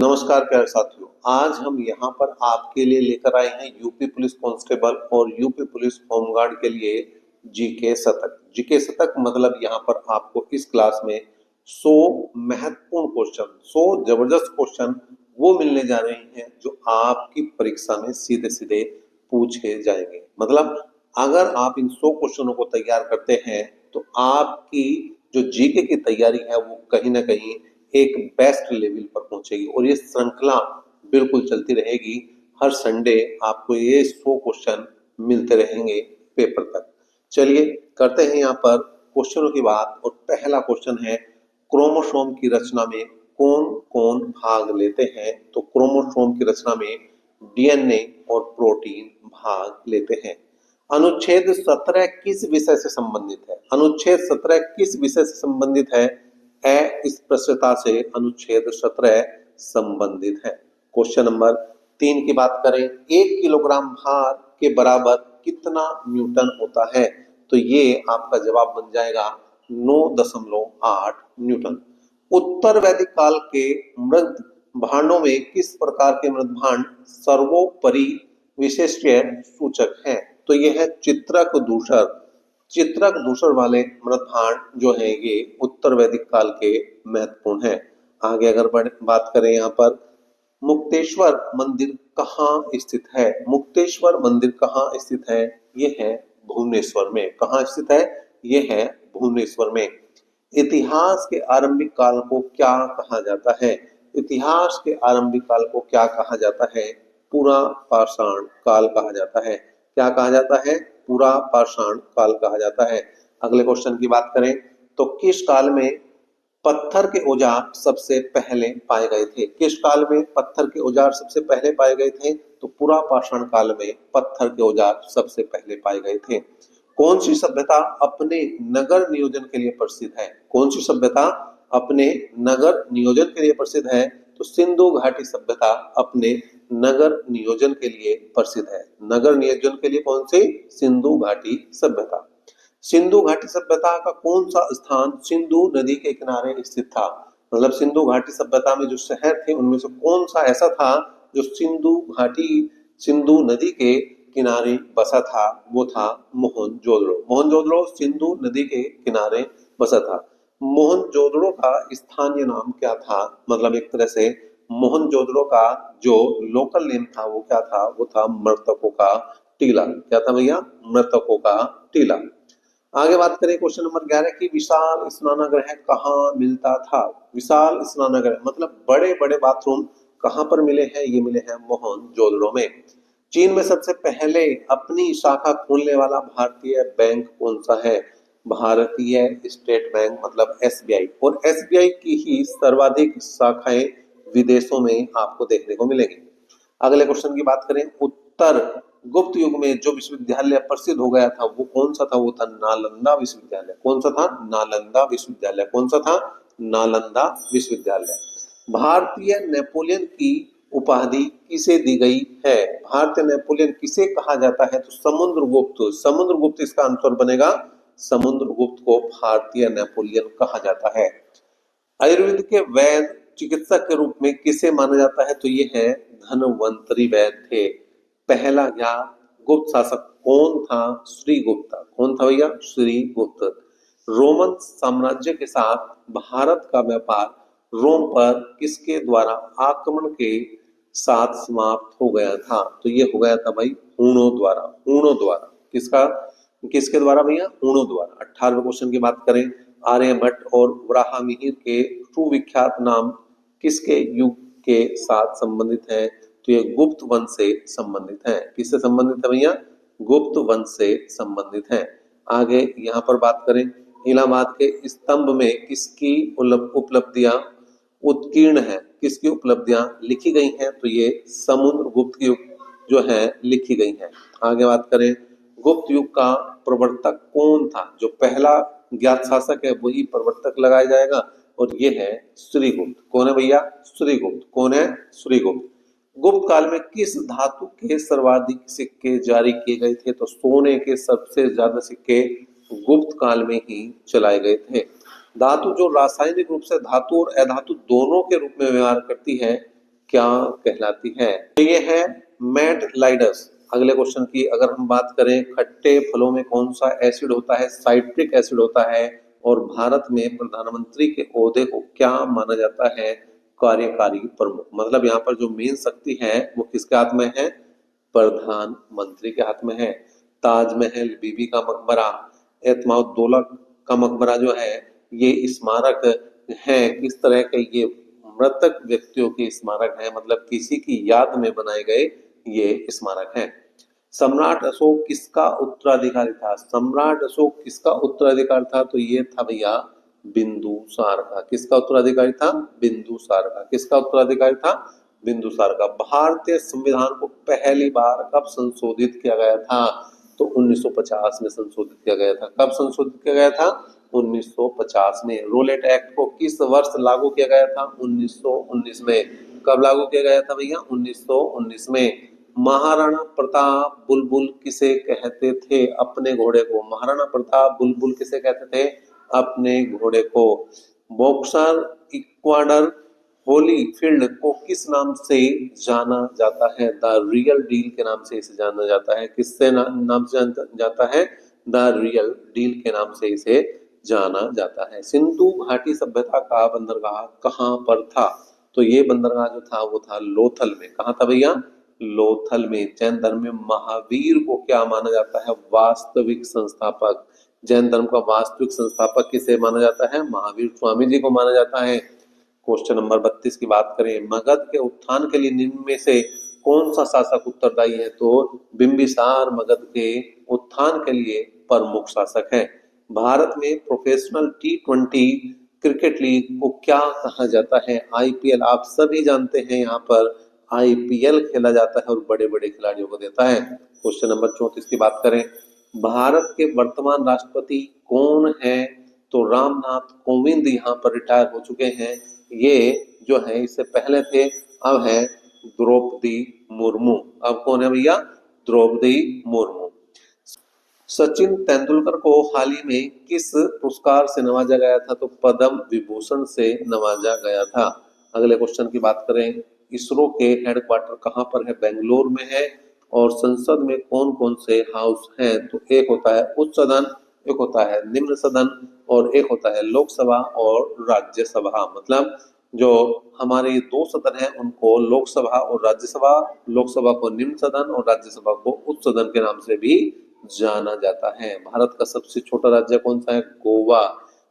नमस्कार प्यारे साथियों, आज हम यहाँ पर आपके लिए लेकर आए हैं यूपी पुलिस कांस्टेबल और यूपी पुलिस होमगार्ड के लिए जीके शतक। जीके शतक मतलब यहाँ पर आपको इस क्लास में 100 महत्वपूर्ण क्वेश्चन, 100 जबरदस्त क्वेश्चन वो मिलने जा रहे हैं जो आपकी परीक्षा में सीधे सीधे पूछे जाएंगे। मतलब अगर आप इन 100 क्वेश्चनों को तैयार करते हैं तो आपकी जो जीके की तैयारी है वो कहीं ना कहीं एक बेस्ट लेवल पर पहुंचेगी और ये श्रृंखला बिल्कुल चलती रहेगी। हर संडे आपको ये 100 क्वेश्चन मिलते रहेंगे पेपर तक। चलिए करते हैं यहाँ पर क्वेश्चनों की बात और पहला क्वेश्चन है, क्रोमोसोम की रचना में कौन कौन भाग लेते हैं? तो क्रोमोसोम की रचना में डीएनए और प्रोटीन भाग लेते हैं। अनुच्छेद 17 किस विषय से संबंधित है? अनुच्छेद 17 किस विषय से संबंधित है? अस्पृश्यता से अनुच्छेद 17 संबंधित है। क्वेश्चन नंबर 3 की बात करें, 1 किलोग्राम भार के बराबर कितना न्यूटन होता है? तो ये आपका जवाब बन जाएगा 9.8 न्यूटन। उत्तर वैदिक काल के मृद भांडों में किस प्रकार के मृद भांड सर्वोपरि विशेष्य सूचक है? तो यह है चित्रक दूषर। चित्रक दूषर वाले मृद भांड जो है ये उत्तर वैदिक काल के महत्वपूर्ण है। आगे अगर बात करें यहाँ पर, मुक्तेश्वर मंदिर कहाँ स्थित है? मुक्तेश्वर मंदिर कहाँ स्थित है? ये है भुवनेश्वर में। कहाँ स्थित है? ये है भुवनेश्वर में। इतिहास के आरंभिक काल को क्या कहा जाता है? इतिहास के आरंभिक काल को क्या कहा जाता है? पूरा पाषाण काल कहा जाता है। क्या कहा जाता है? पूरा पाषाण काल कहा जाता है। अगले क्वेश्चन की बात करें तो किस काल में पत्थर के औजार सबसे पहले पाए गए थे? किस काल में पत्थर के औजार सबसे पहले पाए गए थे? तो पूरा पाषाण काल में पत्थर के औजार सबसे पहले पाए गए थे। कौन सी सभ्यता अपने नगर नियोजन के लिए प्रसिद्ध है? कौन सी सभ्यता अपने नगर नियोजन के लिए प्रसिद्ध है? तो सिंधु घाटी सभ्यता अपने नगर नियोजन के लिए प्रसिद्ध है। नगर नियोजन के लिए कौन सी? सिंधु घाटी सभ्यता। सिंधु घाटी सभ्यता का कौन सा स्थान सिंधु नदी के किनारे स्थित था? मतलब सिंधु घाटी सभ्यता में जो शहर थे उनमें से कौन सा ऐसा था जो सिंधु नदी के किनारे बसा था? वो था मोहनजोदड़ो। मोहनजोदड़ो सिंधु नदी के किनारे बसा था। मोहनजोदड़ो का स्थानीय नाम क्या था? मतलब एक तरह से मोहनजोदड़ो का जो लोकल नेम था वो क्या था? वो था मृतकों का टीला। क्या था भैया? मृतकों का टीला। आगे बात करें क्वेश्चन नंबर 11 की, विशाल स्नानागृह कहाँ मिलता था? विशाल स्नानागृह मतलब बड़े बड़े बाथरूम कहाँ पर मिले हैं? ये मिले हैं मोहनजोदड़ो में। चीन में सबसे पहले अपनी शाखा खोलने वाला भारतीय बैंक कौन सा है? भारतीय स्टेट बैंक मतलब एसबीआई। और एसबीआई की ही सर्वाधिक शाखाएं विदेशों में आपको देखने को मिलेगी। अगले क्वेश्चन की बात करें, उत्तर गुप्त युग में जो विश्वविद्यालय प्रसिद्ध हो गया था वो कौन सा था? वो था नालंदा विश्वविद्यालय। कौन सा था? नालंदा विश्वविद्यालय। कौन सा था? नालंदा विश्वविद्यालय। भारतीय नेपोलियन की उपाधि किसे दी गई है? भारतीय नेपोलियन किसे कहा जाता है? तो समुद्रगुप्त। समुद्रगुप्त इसका आंसर बनेगा। समुद्रगुप्त को भारतीय नेपोलियन कहा जाता है। आयुर्वेद के वैद्य चिकित्सक के रूप में किसे माना जाता है? तो ये है धन्वंतरी वैद्य थे। पहला ज्ञात गुप्त शासक कौन था? श्रीगुप्त। कौन था भैया? श्रीगुप्त। रोमन साम्राज्य के साथ भारत का व्यापार रोम पर किसके द्वारा आक्रमण के साथ समाप्त हो गया था? तो ये हो गया था भाई हूणों द्वारा। हूणों द्वारा। किसके द्वारा भैया? हूणों द्वारा। 18वें क्वेश्चन की बात करें, आर्यभट्ट और वराहमिहिर के सुविख्यात नाम किसके युग के साथ संबंधित है? तो ये गुप्त वंश से संबंधित है। किससे संबंधित है भैया? गुप्त वंश से संबंधित है। आगे यहाँ पर बात करें, इलाहाबाद के स्तंभ में किसकी उपलब्धियां उत्कीर्ण है? किसकी उपलब्धियां लिखी गई हैं? तो ये समुद्रगुप्त की जो है लिखी गई हैं। आगे बात करें, गुप्त युग का प्रवर्तक कौन था? जो पहला ज्ञात शासक है वही प्रवर्तक लगाया जाएगा और ये है श्रीगुप्त। कौन है भैया? श्रीगुप्त। कौन है? श्रीगुप्त। गुप्त काल में किस धातु के सर्वाधिक सिक्के जारी किए गए थे? तो सोने के सबसे ज्यादा सिक्के गुप्त काल में ही चलाए गए थे। धातु जो रासायनिक रूप से धातु और अधातु दोनों के रूप में व्यवहार करती है क्या कहलाती है? तो ये है मेडलाइडस। अगले क्वेश्चन की अगर हम बात करें, खट्टे फलों में कौन सा एसिड होता है? साइट्रिक एसिड होता है। और भारत में प्रधानमंत्री के ओहदे को क्या माना जाता है? कार्यकारी प्रमुख। मतलब यहाँ पर जो मेन शक्ति है वो किसके हाथ में है? प्रधानमंत्री के हाथ में है। ताजमहल, बीबी का मकबरा, एतमाउद्दौला का मकबरा जो है ये स्मारक है किस तरह के? ये मृतक व्यक्तियों के स्मारक है, मतलब किसी की याद में बनाए गए ये स्मारक है। सम्राट अशोक किसका उत्तराधिकारी था? सम्राट अशोक किसका उत्तराधिकारी था? तो ये था भैया बिंदुसार का। किसका उत्तराधिकारी था? बिंदुसार का। किसका उत्तराधिकारी था? बिंदुसार का। भारतीय संविधान को पहली बार कब संशोधित किया गया था? तो 1950 में संशोधित किया गया था। कब संशोधित किया गया था? 1950 में। रोलेट एक्ट को किस वर्ष लागू किया गया था? 1919 में। कब लागू किया गया था भैया? 1919 में। महाराणा प्रताप बुलबुल किसे कहते थे? अपने घोड़े को। महाराणा प्रताप बुलबुल किसे कहते थे? अपने घोड़े को। बॉक्सर इक्वाडर होलीफील्ड को किस नाम से जाना जाता है? द रियल डील के नाम से इसे जाना जाता है। किससे नाम से जाता है? द रियल डील के नाम से इसे जाना जाता है। सिंधु घाटी सभ्यता का बंदरगाह कहाँ पर था? तो ये बंदरगाह जो था वो था लोथल में। कहाँ था भैया? लोथल में। जैन धर्म में महावीर को क्या माना जाता है? वास्तविक संस्थापक। जैन धर्म का वास्तविक संस्थापक किसे माना जाता है? महावीर स्वामी जी को माना जाता है। क्वेश्चन नंबर 32 की बात करें, मगध के उत्थान के लिए निम्न में से कौन सा शासक उत्तरदायी है? तो बिंबिसार मगध के उत्थान के लिए प्रमुख शासक है। भारत में प्रोफेशनल T20 क्रिकेट लीग को क्या कहा जाता है? आईपीएल। आप सभी जानते हैं यहाँ पर आईपीएल खेला जाता है और बड़े बड़े खिलाड़ियों को देता है। क्वेश्चन नंबर 34 की बात करें, भारत के वर्तमान राष्ट्रपति कौन है? तो रामनाथ कोविंद यहाँ पर रिटायर हो चुके हैं। ये जो है इससे पहले थे, अब है द्रौपदी मुर्मू। अब कौन है भैया? द्रौपदी मुर्मू। सचिन तेंदुलकर को हाल ही में किस पुरस्कार से नवाजा गया था? तो पद्म विभूषण से नवाजा गया था। अगले क्वेश्चन की बात करें, इसरो के हेडक्वार्टर कहाँ पर है? बेंगलोर में है। और संसद में कौन कौन से हाउस हैं? तो एक होता है उच्च सदन, एक होता है निम्न सदन, और एक होता है लोकसभा और राज्यसभा। मतलब जो हमारे दो सदन है उनको लोकसभा और राज्यसभा, लोकसभा को निम्न सदन और राज्यसभा को उच्च सदन के नाम से भी जाना जाता है। भारत का सबसे छोटा राज्य कौन सा है? गोवा।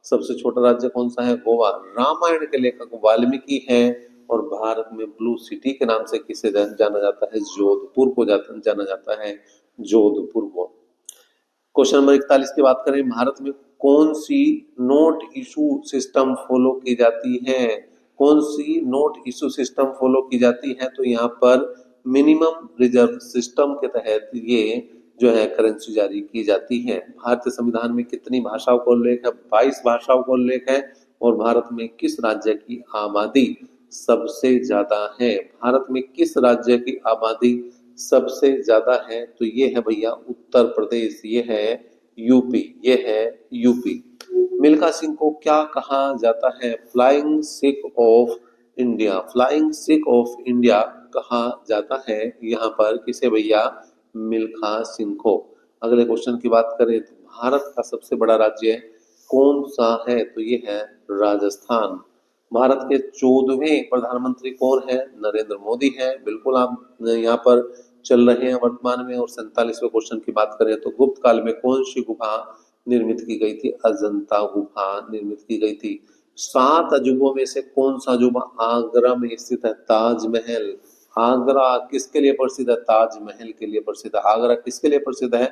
सबसे छोटा राज्य कौन सा है? गोवा। रामायण के लेखक वाल्मीकि हैं। और भारत में ब्लू सिटी के नाम से किसे जाना जाता है? जोधपुर को जाना जाता है, जोधपुर को। क्वेश्चन नंबर 41 की बात करें, भारत में कौन सी नोट इशू सिस्टम फॉलो की जाती है? कौन सी नोट इशू सिस्टम फॉलो की जाती है? तो यहाँ पर मिनिमम रिजर्व सिस्टम के तहत ये जो है करेंसी जारी की जाती है। भारतीय संविधान में कितनी भाषाओं का उल्लेख है? 22 भाषाओं का उल्लेख है। और भारत में किस राज्य की आबादी सबसे ज्यादा है? भारत में किस राज्य की आबादी सबसे ज्यादा है? तो ये है भैया उत्तर प्रदेश, ये है यूपी, ये है यूपी। मिल्खा सिंह को क्या कहा जाता है? Flying Sikh of India. Flying Sikh of India कहा जाता है यहाँ पर किसे भैया? मिल्खा सिंह को। अगले क्वेश्चन की बात करें तो भारत का सबसे बड़ा राज्य कौन सा है? तो ये है राजस्थान। भारत के 14वें प्रधानमंत्री कौन है? नरेंद्र मोदी है। बिल्कुल आप यहाँ पर चल रहे हैं वर्तमान में। और 47वें क्वेश्चन की बात करें तो गुप्त काल में कौन सी गुफा निर्मित की गई थी? अजंता गुफा निर्मित की गई थी। 7 अजूबों में से कौन सा अजूबा आगरा में स्थित है? ताजमहल। आगरा किसके लिए प्रसिद्ध है? ताजमहल के लिए प्रसिद्ध है। आगरा किसके लिए प्रसिद्ध है?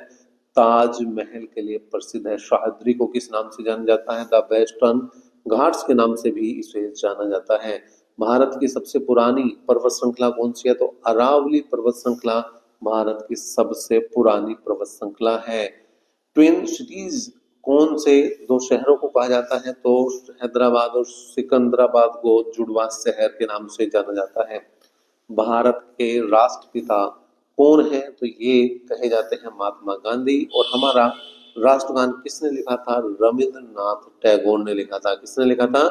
ताजमहल के लिए प्रसिद्ध है। शाहदरी को किस नाम से जाना जाता है? द वेस्टर्न घाट्स के नाम से भी इसे जाना जाता है। भारत की सबसे पुरानी पर्वत श्रृंखला कौन सी है? तो अरावली पर्वत श्रृंखला भारत की सबसे पुरानी पर्वत श्रृंखला है। ट्विन सिटीज कौन से दो शहरों को कहा जाता है? तो हैदराबाद और सिकंदराबाद को जुड़वा शहर के नाम से जाना जाता है। भारत के राष्ट्रपिता कौन है? तो ये कहे जाते हैं महात्मा गांधी। और हमारा राष्ट्रगान किसने लिखा था? रविंद्रनाथ टैगोर ने लिखा था। किसने लिखा था?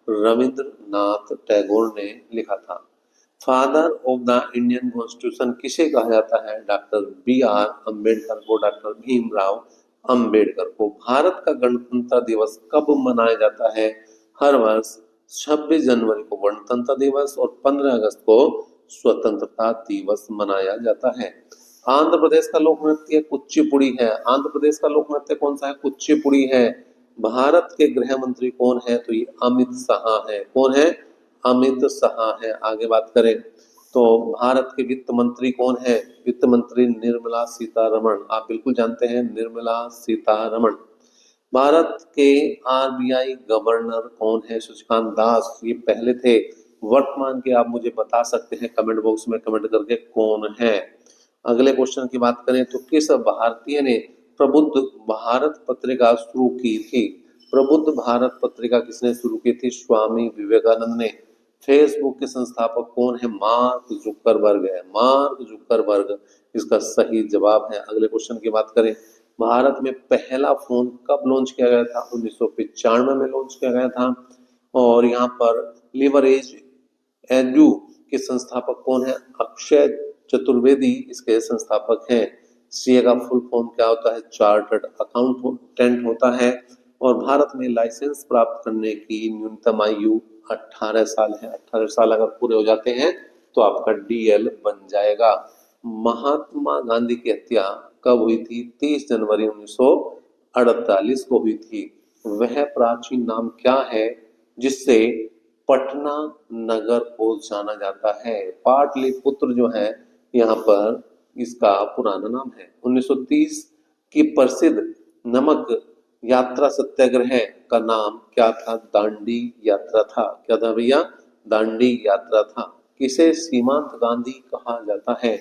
रविंद्रनाथ टैगोर ने लिखा था। Father of the Indian constitution किसे कहा जाता है? डॉक्टर बी आर अम्बेडकर को, डॉक्टर भीमराव अम्बेडकर को। भारत का गणतंत्र दिवस कब मनाया जाता है? हर वर्ष 26 जनवरी को गणतंत्र दिवस और 15 अगस्त को स्वतंत्रता दिवस मनाया जाता है। आंध्र प्रदेश का लोक नृत्य कुचिपुड़ी है। आंध्र प्रदेश का लोक नृत्य कौन सा है? कुचिपुड़ी है। भारत के गृह मंत्री कौन है? तो ये अमित शाह है। कौन है? अमित शाह है। आगे बात करें तो भारत के वित्त मंत्री कौन है? वित्त मंत्री निर्मला सीतारमण। आप बिल्कुल जानते हैं निर्मला सीतारमण। भारत के आरबीआई गवर्नर कौन है? शशिकांत दास। ये पहले थे। वर्तमान के आप मुझे बता सकते हैं कमेंट बॉक्स में कमेंट करके कौन है। अगले क्वेश्चन की बात करें तो किस भारतीय ने प्रबुद्ध भारत पत्रिका शुरू की थी? प्रबुद्ध भारत पत्रिका किसने शुरू की थी? स्वामी विवेकानंद ने। फेसबुक के संस्थापक कौन है? मार्क जुकरबर्ग है। मार्क जुकरबर्ग इसका सही जवाब है। अगले क्वेश्चन की बात करें, भारत में पहला फोन कब लॉन्च किया गया था? 1995 में लॉन्च किया गया था। और यहाँ पर लिवरेज एडू के संस्थापक कौन है? अक्षय चतुर्वेदी इसके संस्थापक हैं। सीए का फुल फॉर्म क्या होता है? चार्टर्ड अकाउंटेंट होता है। और भारत में लाइसेंस प्राप्त करने की न्यूनतम आयु 18 साल है। 18 साल अगर पूरे हो जाते हैं तो आपका डीएल बन जाएगा। महात्मा गांधी की हत्या कब हुई थी? 30 जनवरी 1948 को हुई थी। वह प्राचीन नाम क्या है जिससे पटना नगर को जाना जाता है? पाटलिपुत्र जो है यहाँ पर इसका पुराना नाम है। 1930 की प्रसिद्ध नमक यात्रा सत्याग्रह का नाम क्या था? दांडी यात्रा था। क्या था भैया? दांडी यात्रा था। किसे सीमांत गांधी कहा जाता है?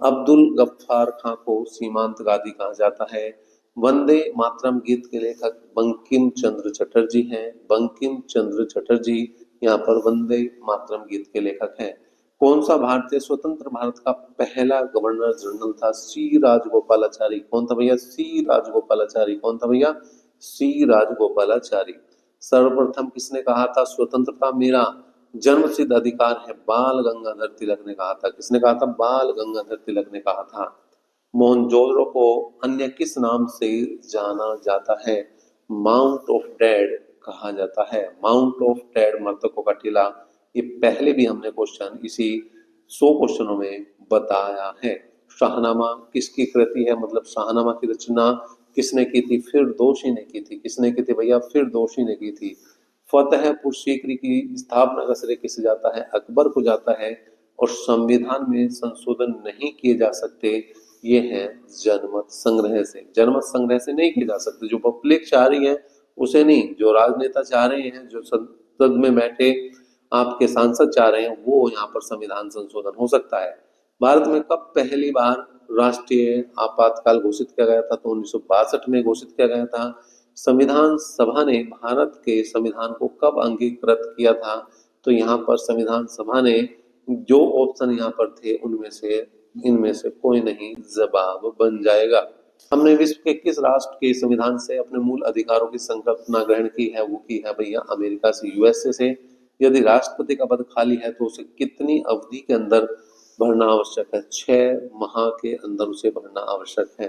अब्दुल गफ्फार खां को सीमांत गांधी कहा जाता है। वंदे मातरम गीत के लेखक बंकिम चंद्र चटर्जी हैं। बंकिम चंद्र चटर्जी यहाँ पर वंदे मातरम गीत के लेखक हैं। कौन सा भारतीय स्वतंत्र भारत का पहला गवर्नर जनरल था? सी राजगोपालाचारी। कौन था भैया? सी राजगोपालाचारी। कौन था भैया? सी राजगोपालाचारी। सर्वप्रथम किसने कहा था स्वतंत्रता मेरा जन्म सिद्ध अधिकार है? बाल गंगाधर तिलक ने कहा था। किसने कहा था? बाल गंगाधर तिलक ने कहा था। मोहनजोदड़ो को अन्य किस नाम से जाना जाता है? माउंट ऑफ डेड कहा जाता है। माउंट ऑफ डेड मृतकों का टीला। ये पहले भी हमने क्वेश्चन इसी 100 क्वेश्चनों में बताया है। शाहनामा किसकी कृति है? मतलब शाहनामा की रचना किसने की थी? फिरदौसी ने की थी। किसने की थी भैया? फिरदौसी ने की थी। फतेहपुर सीकरी की स्थापना का श्रेय किसे जाता है? अकबर को जाता है। और संविधान में संशोधन नहीं किए जा सकते, ये है जनमत संग्रह से। जनमत संग्रह से नहीं किए जा सकते। जो पब्लिक चाह रही है उसे नहीं, जो राजनेता चाह रहे हैं, जो संसद में बैठे आपके सांसद चाह रहे हैं, वो यहाँ पर संविधान संशोधन हो सकता है। भारत में कब पहली बार राष्ट्रीय आपातकाल घोषित किया गया था? तो 1962 में घोषित किया गया था। संविधान सभा ने भारत के संविधान को कब अंगीकृत किया था? तो यहाँ पर संविधान सभा ने जो ऑप्शन यहाँ पर थे उनमें से इनमें से कोई नहीं जवाब बन जाएगा। हमने विश्व के किस राष्ट्र के संविधान से अपने मूल अधिकारों की संकल्पना ग्रहण की है? वो की है भैया अमेरिका से, यूएसए से। यदि राष्ट्रपति का पद खाली है तो उसे कितनी अवधि के अंदर भरना आवश्यक है? 6 माह के अंदर उसे भरना आवश्यक है।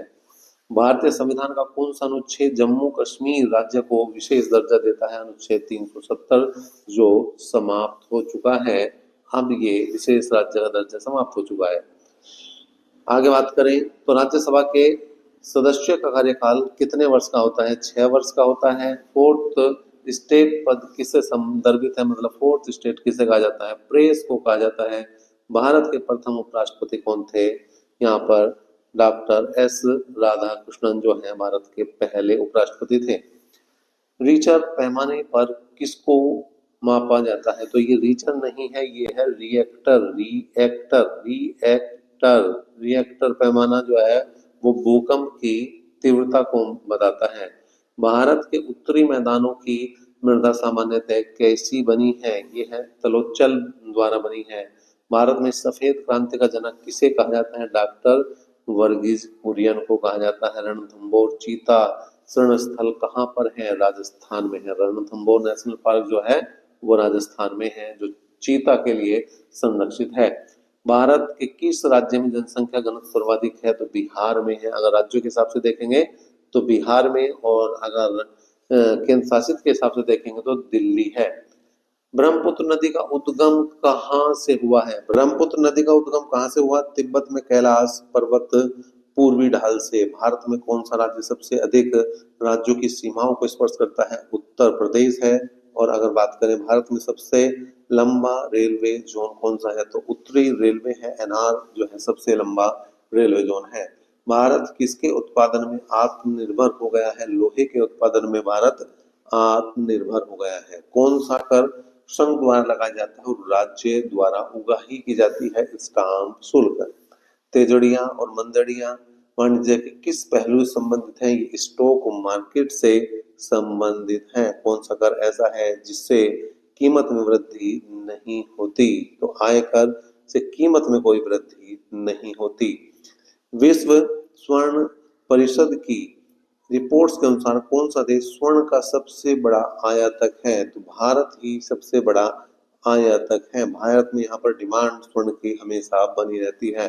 भारतीय संविधान का कौन सा अनुच्छेद जम्मू कश्मीर राज्य को विशेष दर्जा देता है? अनुच्छेद 370 जो समाप्त हो चुका है। अब ये विशेष राज्य का दर्जा समाप्त हो चुका है। आगे बात करें तो राज्यसभा के सदस्य का कार्यकाल कितने वर्ष का होता है? 6 वर्ष का होता है। फोर्थ स्टेट पद किससे संदर्भित है? मतलब फोर्थ स्टेट किसे कहा जाता है? प्रेस को कहा जाता है। भारत के प्रथम उपराष्ट्रपति कौन थे? यहाँ पर डॉक्टर एस राधाकृष्णन जो है भारत के पहले उपराष्ट्रपति थे। रीचर पैमाने पर किसको मापा जाता है? तो ये रीचर नहीं है, ये है रिएक्टर। रिएक्टर पैमाना जो है वो भूकंप की तीव्रता को बताता है। भारत के उत्तरी मैदानों की मृदा सामान्यतः कैसी बनी है? ये है तलोचल द्वारा बनी है। भारत में सफेद क्रांति का जनक किसे कहा जाता है? डॉक्टर वर्गीज कुरियन को कहा जाता है। रणथंभौर चीता शरण स्थल कहाँ पर है? राजस्थान में है। रणथंभौर नेशनल पार्क जो है वो राजस्थान में है। जो चीता के लिए संरक्षित है। भारत के किस राज्य में जनसंख्या घनत्व सर्वाधिक है? तो बिहार में है। अगर राज्यों के हिसाब से देखेंगे तो बिहार में, और अगर केंद्र शासित के हिसाब से देखेंगे तो दिल्ली है। ब्रह्मपुत्र नदी का उद्गम कहाँ से हुआ है? ब्रह्मपुत्र नदी का उद्गम कहाँ से हुआ? तिब्बत में कैलाश पर्वत पूर्वी ढाल से। भारत में कौन सा राज्य सबसे अधिक राज्यों की सीमाओं को स्पर्श करता है? उत्तर प्रदेश है। और अगर बात करें भारत में सबसे लंबा रेलवे जोन कौन सा है? तो उत्तरी रेलवे है। एनआर जो है सबसे लंबा रेलवे जोन है। भारत किसके उत्पादन में आत्मनिर्भर हो गया है? लोहे के उत्पादन में भारत आत्मनिर्भर हो गया है। कौन सा कर संघ द्वारा लगाया जाता है और राज्य द्वारा उगाही की जाती है? स्टाम्प शुल्क। तेजड़ियां और मंदड़ियां वाणिज्य के किस पहलू से संबंधित है? ये स्टॉक मार्केट से संबंधित है। कौन सा कर ऐसा है जिससे कीमत में वृद्धि नहीं होती? तो आयकर से कीमत में कोई वृद्धि नहीं होती। विश्व स्वर्ण परिषद की रिपोर्ट्स के अनुसार कौन सा देश स्वर्ण का सबसे बड़ा आयातक है? तो भारत ही सबसे बड़ा आयातक है। भारत में यहाँ पर डिमांड स्वर्ण की हमेशा बनी रहती है।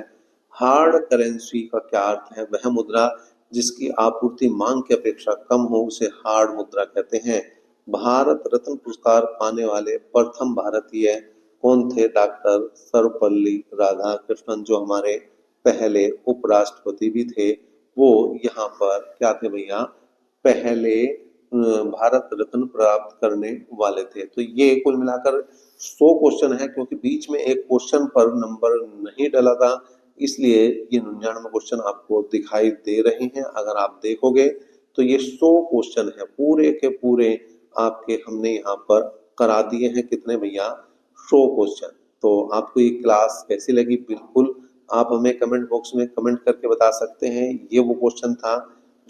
हार्ड करेंसी का क्या अर्थ है? वह मुद्रा जिसकी आपूर्ति मांग की अपेक्षा कम हो उसे हार्ड मुद्रा कहते हैं। भारत रत्न पुरस्कार पाने वाले प्रथम भारतीय कौन थे? डॉक्टर सर्वपल्ली राधाकृष्णन, जो हमारे पहले उपराष्ट्रपति भी थे। वो यहाँ पर क्या थे भैया? पहले भारत रत्न प्राप्त करने वाले थे। तो ये कुल मिलाकर 100 क्वेश्चन है, क्योंकि बीच में एक क्वेश्चन पर नंबर नहीं डला था, इसलिए ये 99 क्वेश्चन आपको दिखाई दे रहे हैं। अगर आप देखोगे तो ये 100 क्वेश्चन है, पूरे के पूरे आपके हमने यहाँ पर करा दिए हैं। कितने भैया? 100 क्वेश्चन। तो आपको ये क्लास कैसी लगी? बिल्कुल आप हमें कमेंट बॉक्स में कमेंट करके बता सकते हैं। ये वो क्वेश्चन था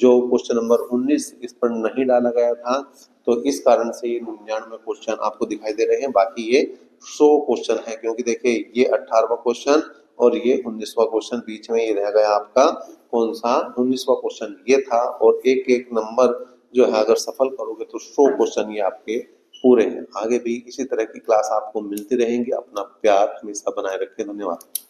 जो क्वेश्चन नंबर 19 इस पर नहीं डाला गया था, तो इस कारण से ये 99 क्वेश्चन आपको दिखाई दे रहे हैं। बाकी ये 100 क्वेश्चन है, क्योंकि देखिए ये 18वां क्वेश्चन और ये 19वां क्वेश्चन, बीच में ये रह गया आपका कौन सा? 19वां क्वेश्चन ये था। और एक एक नंबर जो है अगर सफल करोगे तो 100 क्वेश्चन ये आपके पूरे हैं। आगे भी इसी तरह की क्लास आपको मिलती रहेंगी। अपना प्यार हमेशा बनाए रखें। धन्यवाद।